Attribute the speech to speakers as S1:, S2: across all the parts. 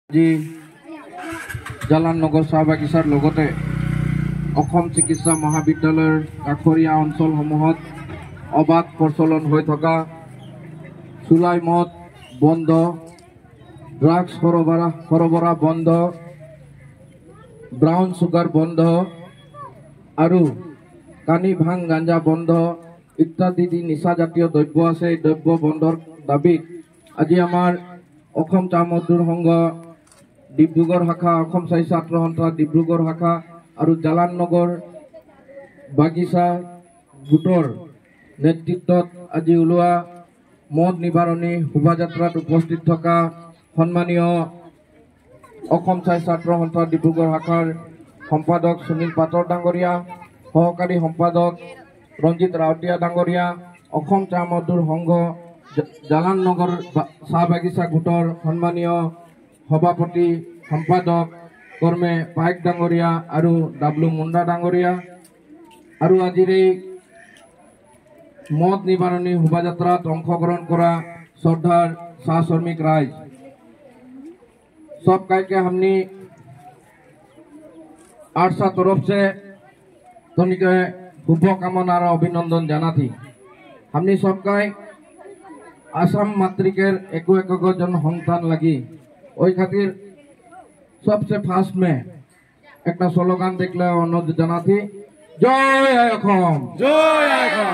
S1: আজি জালাননগৰ চাহ বাগিচাৰ লগতে অসম চিকিৎসা মহাবিদ্যালয়ৰ কাষৰীয়া অঞ্চলসমূহত অবাধ প্ৰচলন হৈ থকা চুলাই মদ বন্ধ, ড্ৰাগছ সৰবৰাহ বন্ধ, ব্ৰাউন চুগাৰ বন্ধ আৰু কানি ভাং গাঞ্জা বন্ধ ইত্যাদি যি নিচাজাতীয় দ্ৰব্য আছে এই দ্ৰব্য বন্ধৰ দাবীত আজি আমাৰ অসম চাহ মজদুৰ সংঘ ডিব্ৰুগড় শাখা, অসম চাহী ছাত্ৰ সন্থা ডিব্ৰুগড় শাখা আৰু জালাননগৰ বাগিচা গোটৰ নেতৃত্বত আজি ওলোৱা মদ নিবাৰণী শোভাযাত্ৰাত উপস্থিত থকা সন্মানীয় অসম চাহী ছাত্ৰ সন্থা ডিব্ৰুগড় শাখাৰ সম্পাদক সুনীল পাটৰ ডাঙৰীয়া, সহকাৰী সম্পাদক ৰঞ্জিত ৰাউতীয়া ডাঙৰীয়া, অসম চাহ মজদুৰ সংঘ জালাননগৰ চাহ বাগিচা গোটৰ সন্মানীয় সভাপতি সম্পাদক কৰ্মে পাইক ডাঙৰীয়া আৰু ডাবলু মুণ্ডা ডাঙৰীয়া আৰু আজিৰ এই মদ নিবাৰণী শোভাযাত্ৰাত অংশগ্ৰহণ কৰা শ্ৰদ্ধাৰ চাহ শ্ৰমিক ৰাইজ, सब के हमने आरसा तरफ से तनिक शुभकामना और अभिनंदन जाना थी। हमने सब आसाम मातृकेर एको जन संतान लगी ओई खातिर सबसे फास्ट में एक स्लोगान देखले अनुरोध जाना थी, जय असम, जय असम,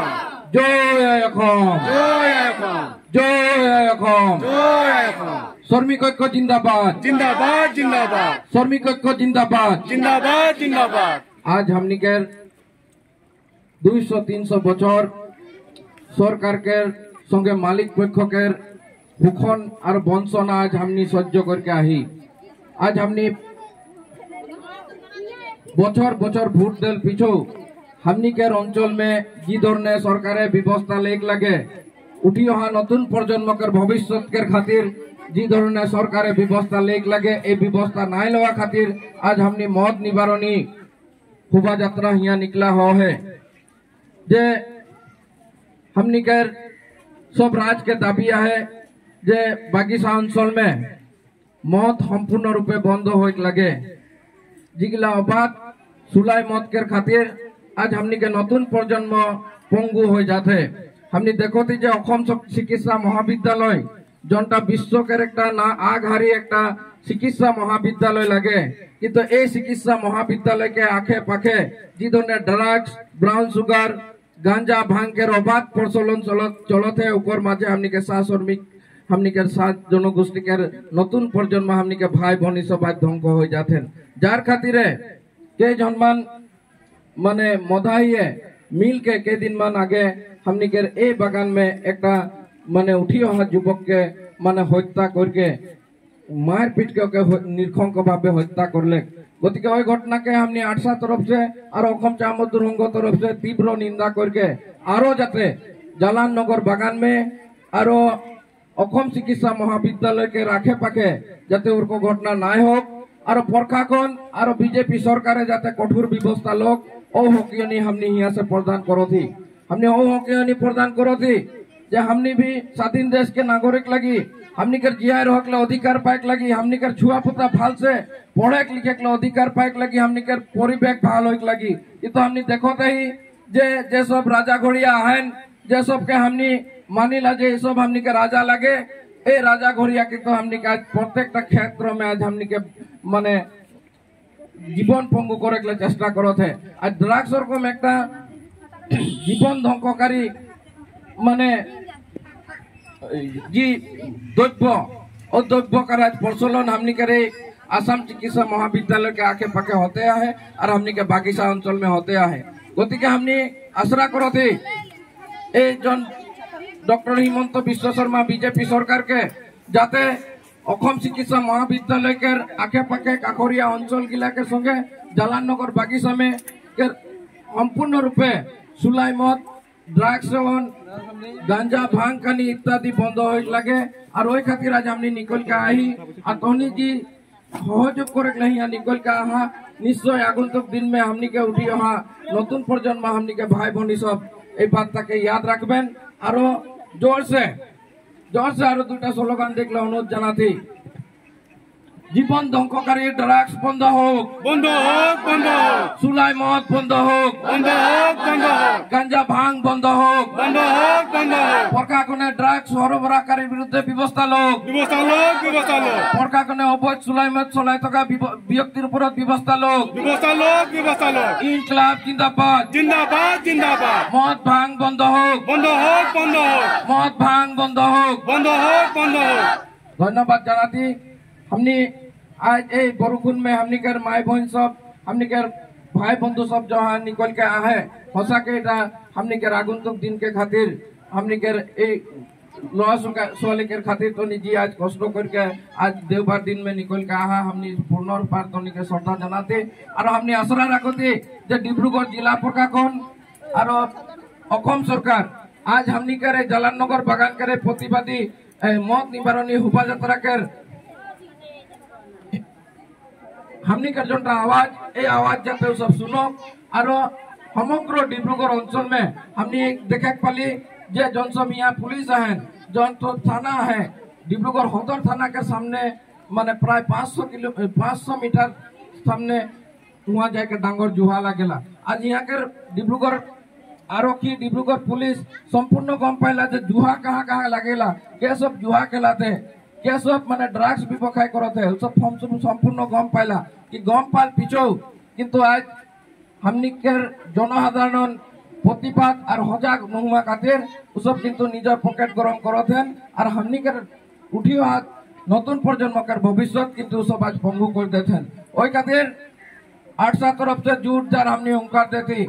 S1: जय असम, जय असम, जय असम, जय असम। श्रमिक ऐक्य जिंदाबाद, जिंदाबाद, जिंदाबाद, श्रमिक ऐक्य जिंदाबाद, जिंदाबाद, जिंदाबाद। आज हमनी के 200-300 बचर सरकार के संगे मालिक पक्ष के शोषण और वंचना आज हमनी सह्य करके आही आज हमनी बचर बचर भोट दिल पिछो हमनी के अंचल में जी धरने सरकारे व्यवस्था लेक लगे उठी अहा नतुन प्रजन्मकर भविष्य के खातिर जी धरने सरकारे व्यवस्था लेक लगे ए व्यवस्था नाई लवा खातिर आज हमनी मद निवारणी शोभायात्रा हिया निकला हो है जे हमनी के सब राज के दाबी है जे बागीचा अंचल में मद सम्पूर्ण रूपे बंद हो लगे जिगिला अबाध सुलाई मद के खातिर आज हमनी के नतुन प्रजन्म पंगु हो जाते हमनी देखो थी जे अखम चिकित्सा महाविद्यालय जनता विश्व के ना आगहारी एक चिकित्सा महाविद्यालय लगे किंतु ए चिकित्सा महाविद्यालय के आखे पाखे जी धरने ड्राग्स ब्राउन सुगार गांजा भांग के अबाध प्रचलन चलते ऊपर माजे हमनी के साह श्रमिक हमनी के साथ जनगोष्ठी के नतुन प्रजन्म हमनी के भाई भनी सब आज ध्वंस हो जाते जार खातिर के जनमान माने मदाही मिल के दिन मान आगे हमनी के ए बागान में एक माने उठी अहा युवक के माने हत्या करके मार पीट के निरखंक भावे हत्या करले गति के घटना के हमने आरसा तरफ से और अखम चाह मजदूर संघ तरफ से तीव्र निंदा करके आरो जाते जालाननगर बागान में और अखम चिकित्सा महाविद्यालय के राखे पाखे जाते उनको घटना ना हो और प्रशासन और बीजेपी सरकार जाते कठोर व्यवस्था लोग हकियनी हमने यहाँ से प्रदान करो थी हमने हकियनी प्रदान करो थी जे हमने भी स्वाधीन देश के नागरिक लगी हमनी कर जिया रह अधिकार पाएक लगी हमनी कर छुआ पुता फाल से पढ़े लिखे अधिकार पाएक लगी हमनी कर परिवेश भाल हो लगी तो हमनी देखते ही जे सब राजा घोड़िया आहन जे सब के हमनी मानिला जे सब हमनी के राजा लगे ए राजा घोड़िया के तो हमनी के प्रत्येक क्षेत्र में आज हमनी के माने जीवन पंगु करे चेष्टा करते आज ड्राग्स रकम एक जीवन ध्वंसकारी माने जी द्रव्य का आज प्रचलन हमनी के आसाम चिकित्सा महाविद्यालय के आखे पाखे होते है और हमनी के बागीचा अंचल में होते है गति के हमनी आशा करो थे जन डॉक्टर हिमंत विश्व शर्मा बीजेपी सरकार के जाते अखम चिकित्सा महाविद्यालय के आखे पाखे काखरिया अंचल गिला के संगे जालाननगर बागीचा में संपूर्ण रूपे सुलाई मद ड्राग्स सेवन गांजा भांग खानी इत्यादि बंद हो लगे और वही खातिर आज हमने निकल के आई और तहनी जी सहयोग करे निकल के आहा निश्चय आगंतुक दिन में हमनी के उठी अहा नतुन प्रजन्म हमनी के भाई भनी सब ए बात के याद रखबें और जोर से और दुटा स्लोगान देखले अनुरोध जाना थी জীবন ধ্বংসকারী ড্রাগস বন্ধ হোক,
S2: বন্ধ হোক, বন্ধ হোক,
S1: সুলাই মদ বন্ধ হোক,
S2: বন্ধ হোক, বন্ধ হোক,
S1: গাঞ্জা ভাং বন্ধ হোক,
S2: বন্ধ হোক, বন্ধ হোক,
S1: প্রশাসনে ড্রাগস সরবরাহকারীর বিরুদ্ধে ব্যবস্থা লোক,
S2: ব্যবস্থা লোক, ব্যবস্থা লোক,
S1: প্রশাসনে অবৈধ সুলাই মদ চলাই থাকা ব্যক্তির উপর ব্যবস্থা লোক,
S2: ব্যবস্থা লোক, ব্যবস্থা লোক,
S1: ইনকলাব জিন্দাবাদ,
S2: জিন্দাবাদ, জিন্দাবাদ,
S1: মদ ভাং বন্ধ হোক,
S2: বন্ধ হোক, বন্ধ হোক,
S1: মদ ভাং বন্ধ হোক।
S2: বন্ধ হোক, বন্ধ হোক।
S1: ধন্যবাদ জানাती हमनी आज ए बरुकुन में हमनी कर माई बहन सब हमनी कर भाई बंधु सब जो है निकल के आहे हंसा के हमनी के आगंतुक दिन के खातिर हमनी के लोहा सोले के खातिर तो निजी आज कष्ट करके आज देवबार दिन में निकल के आहा हमनी पुनर्बार तो के श्रद्धा जनाते और हमनी आशा रखते जे डिब्रुगढ़ जिला प्रशासन और অসম सरकार आज हमनी के जलालनगर बागान के प्रतिबादी मद निवारणी शोभायात्रा के हमनी कर जो आवाज ये आवाज जाते सब सुनो और समग्र डिब्रुगढ़ अंचल में हमनी देखे पाली जे जौन सब यहाँ पुलिस है जौन तो थाना है डिब्रुगढ़ सदर थाना के सामने माने प्राय 500 मीटर सामने वहाँ जाके डांगर जुहा लगेला। आज यहाँ के डिब्रुगढ़ आरक्षी डिब्रुगढ़ पुलिस संपूर्ण गम पाइला जे जुहा कहाँ कहाँ लगेला, के सब जुहा खेलाते, के सब माने ड्रग्स विपक्षाय करते सब संपूर्ण गम पाइला कि गम पाल पिछो किंतु आज हमनी के जनसाधारण प्रतिबाद और सजाग नहुआ खातिर सब किंतु निजर पकेट गरम करते और हमनी के उठी हाथ नतून प्रजन्म भविष्य किंतु सब आज भंगु कर देते ओई खातिर आठसा तरफ से जोरदार हमनी हुंकार देती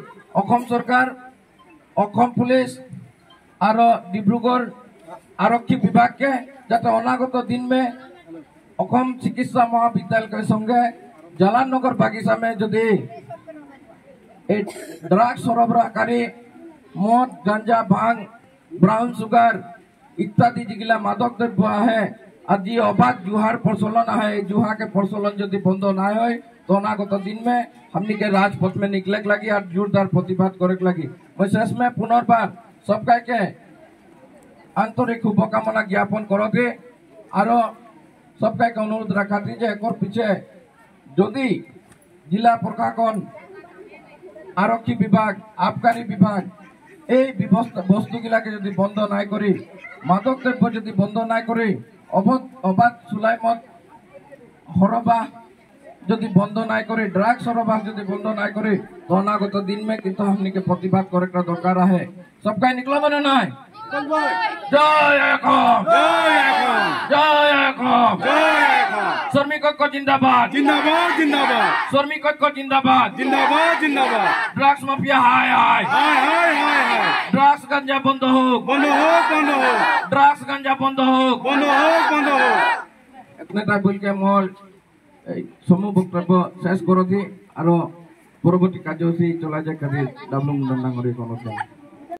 S1: असम सरकार असम पुलिस और डिब्रुगढ़ आरक्षी विभाग के जाते अनागत दिन में असम चिकित्सा महाविद्यालय के संगे जलालनगर बागिचा में यदि ड्रग्स सरबराहकारी मद गांजा भांग ब्राउन सुगार इत्यादि जिगिला मादक द्रव्य है और जी अबाध जुहार प्रचलन है जुहा के प्रचलन यदि बंद ना हो तो अनागत दिन में हमनी के राजपथ में निकले लगी और जोरदार प्रतिबाद करे लगी। मैं शेष में पुनर्बार सबका के आंतरिक शुभकामना ज्ञापन करते और सबका के अनुरोध रखाती जे एक पीछे यदि जिला प्रशासन आरक्षी विभाग आबकारी विभाग এই বস্তুগুলাকে যদি বন্ধ নাই করি মাদক দ্রব্য যদি বন্ধ নাই করি অবাধ সুলাই মদ সরবাহ যদি বন্ধ নাই করি ड्रग्स সরবাহ যদি বন্ধ নাই করি তো অনাগত दिन में কিন্তু हमनी के प्रतिबाद करे का दरकार है। सबका निकलो बने নাই जय एकम
S2: जय एकम
S1: जय एकम
S2: जय एकम
S1: श्रमिक ঐক্য जिंदाबाद
S2: जिंदाबाद जिंदाबाद
S1: श्रमिक ঐক্য जिंदाबाद
S2: जिंदाबाद जिंदाबाद
S1: ड्रग्स माफिया हाय हाय
S2: हाय हाय हाय हाय
S1: ड्रग्स गांजा बंद হোক
S2: बंद হোক बंद হোক
S1: ड्रग्स गांजा बंद হোক
S2: बंद হোক बंद হোক
S1: इतनेटा बोल के मोर समूह बक्तव्य शेष कर दी और परवर्ती कार्यसूची चला जाए डाबलुंग दंडांगरी